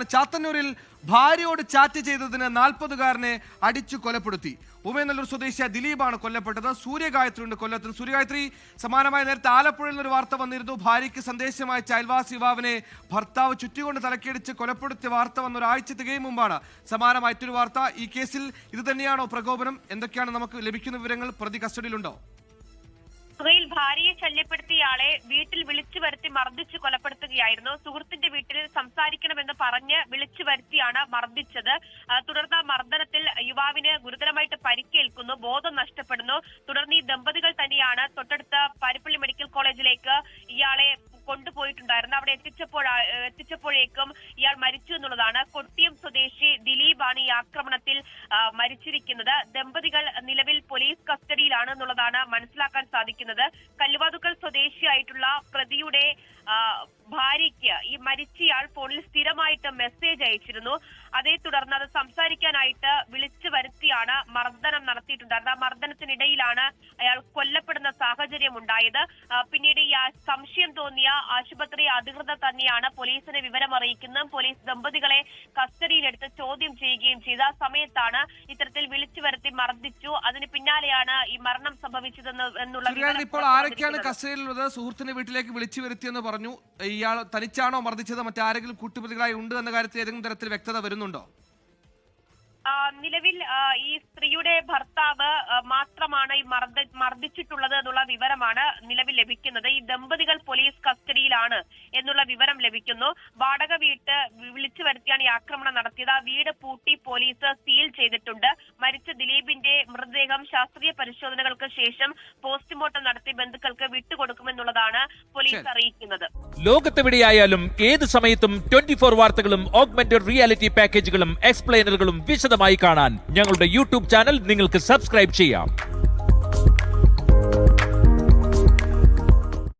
ചാത്തന്നൂരിൽ ഭാര്യയോട് ചാറ്റ് ചെയ്തതിന് 40-കാരനെ അടിച്ചു കൊലപ്പെടുത്തി. ഉമയനല്ലൂർ സ്വദേശിയ ദിലീപാണ് കൊല്ലപ്പെട്ടത്. സൂര്യഗായത്രിയുണ്ട് കൊല്ലത്തിൽ. സൂര്യഗായത്രി, സമാനമായി നേരത്തെ ആലപ്പുഴയിൽ നിന്നൊരു വാർത്ത വന്നിരുന്നു. ഭാര്യയ്ക്ക് സന്ദേശം അയച്ച അയൽവാസി യുവാവിനെ ഭർത്താവ് ചുറ്റികൊണ്ട് തലക്കടിച്ച് കൊലപ്പെടുത്തിയ വാർത്ത വന്ന ഒരാഴ്ച തികയും മുമ്പാണ് സമാനമായിട്ടൊരു വാർത്ത. ഈ കേസിൽ ഇത് തന്നെയാണോ പ്രകോപനം? എന്തൊക്കെയാണ് നമുക്ക് ലഭിക്കുന്ന വിവരങ്ങൾ? പ്രതി കസ്റ്റഡിയിലുണ്ടോ? ഭാര്യയെ ശല്യപ്പെടുത്തിയയാളെ വീട്ടിൽ വിളിച്ചു വരുത്തി മർദ്ദിച്ച് കൊലപ്പെടുത്തുകയായിരുന്നു. സുഹൃത്തിന്റെ വീട്ടിൽ സംസാരിക്കണമെന്ന് പറഞ്ഞ് വിളിച്ചു വരുത്തിയാണ് മർദ്ദിച്ചത്. തുടർന്ന് മർദ്ദനത്തിൽ യുവാവിന് ഗുരുതരമായിട്ട് പരിക്കേൽക്കുന്നു, ബോധം നഷ്ടപ്പെടുന്നു. തുടർന്ന് ഈ ദമ്പതികൾ തന്നെയാണ് തൊട്ടടുത്ത പാരിപ്പള്ളി മെഡിക്കൽ കോളേജിലേക്ക് ഇയാളെ കൊണ്ടുപോയിട്ടുണ്ടായിരുന്നു. അവിടെ എത്തിച്ചപ്പോഴേക്കും ഇയാൾ മരിച്ചു എന്നുള്ളതാണ്. കൊട്ടിയം സ്വദേശി ദിലീപാണ് ഈ ആക്രമണത്തിൽ മരിച്ചിരിക്കുന്നത്. ദമ്പതികൾ നിലവിൽ പോലീസ് കസ്റ്റഡിയിലാണ് എന്നുള്ളതാണ് മനസ്സിലാക്കാൻ സാധിക്കുന്നത്. കല്ലുവാതുക്കൽ സ്വദേശിയായിട്ടുള്ള പ്രതിയുടെ ഭാര്യയ്ക്ക് ഈ മരിച്ചയാൾ ഫോണിൽ സ്ഥിരമായിട്ട് മെസ്സേജ് അയച്ചിരുന്നു. അതേ തുടർന്ന് അത് സംസാരിക്കാനായിട്ട് വിളിച്ചു വരുത്തിയാണ് മർദ്ദനം നടത്തിയിട്ടുണ്ടായിരുന്നത്. ആ മർദ്ദനത്തിനിടയിലാണ് അയാൾ കൊല്ലപ്പെടുന്ന സാഹചര്യം ഉണ്ടായത്. പിന്നീട് ഈ സംശയം തോന്നിയ ആശുപത്രി അധികൃതർ തന്നെയാണ് പോലീസിനെ വിവരം അറിയിക്കുന്നതും പോലീസ് ദമ്പതികളെ കസ്റ്റഡിയിലെടുത്ത് ചോദ്യം ചെയ്യുകയും ചെയ്ത സമയത്താണ് ഇത്തരത്തിൽ വിളിച്ചു വരുത്തി മർദ്ദിച്ചു. അതിന് പിന്നാലെയാണ് ഈ മരണം സംഭവിച്ചതെന്നുള്ള ഇപ്പോൾ ആരൊക്കെയാണ് കസ്റ്റഡിയിലുള്ളത്? സുഹൃത്തിന്റെ വീട്ടിലേക്ക് വിളിച്ചു വരുത്തിയെന്ന് പറഞ്ഞു. ഇയാൾ തനിച്ചാണോ മർദ്ദിച്ചത്? മറ്റാരെങ്കിലും കൂട്ടുപ്രതികളായി ഉണ്ട് എന്ന കാര്യത്തിൽ ഏതെങ്കിലും തരത്തിൽ വ്യക്തത വരുന്നുണ്ടോ? നിലവിൽ ഈ സ്ത്രീയുടെ ഭർത്താവ് മാത്രമാണ് ഈ മർദ്ദിച്ചിട്ടുള്ളത് എന്നുള്ള വിവരമാണ് നിലവിൽ ലഭിക്കുന്നത്. ഈ ദമ്പതികൾ പോലീസ് കസ്റ്റഡിയിലാണ് എന്നുള്ള വിവരം ലഭിക്കുന്നു. വാടക വീട്ട് വിളിച്ചു വരുത്തിയാണ് ഈ ആക്രമണം നടത്തിയത്. ആ വീട് പൂട്ടി പോലീസ് സീൽ ചെയ്തിട്ടുണ്ട്. മരിച്ച ദിലീപിന്റെ മൃതദേഹം ശാസ്ത്രീയ പരിശോധനകൾക്ക് ശേഷം പോസ്റ്റ്മോർട്ടം നടത്തി ബന്ധുക്കൾക്ക് വിട്ടുകൊടുക്കുമെന്നുള്ളതാണ് പോലീസ് അറിയിക്കുന്നത്. ലോകത്തെവിടെയായാലും ഏത് സമയത്തും 24 വാർത്തകളും ഓഗ്മെന്റഡ് റിയാലിറ്റി പാക്കേജുകളും എക്സ്പ്ലെയിനറുകളും വിശദമായി കാണാൻ ഞങ്ങളുടെ യൂട്യൂബ് ചാനൽ നിങ്ങൾക്ക് സബ്സ്ക്രൈബ് ചെയ്യാം.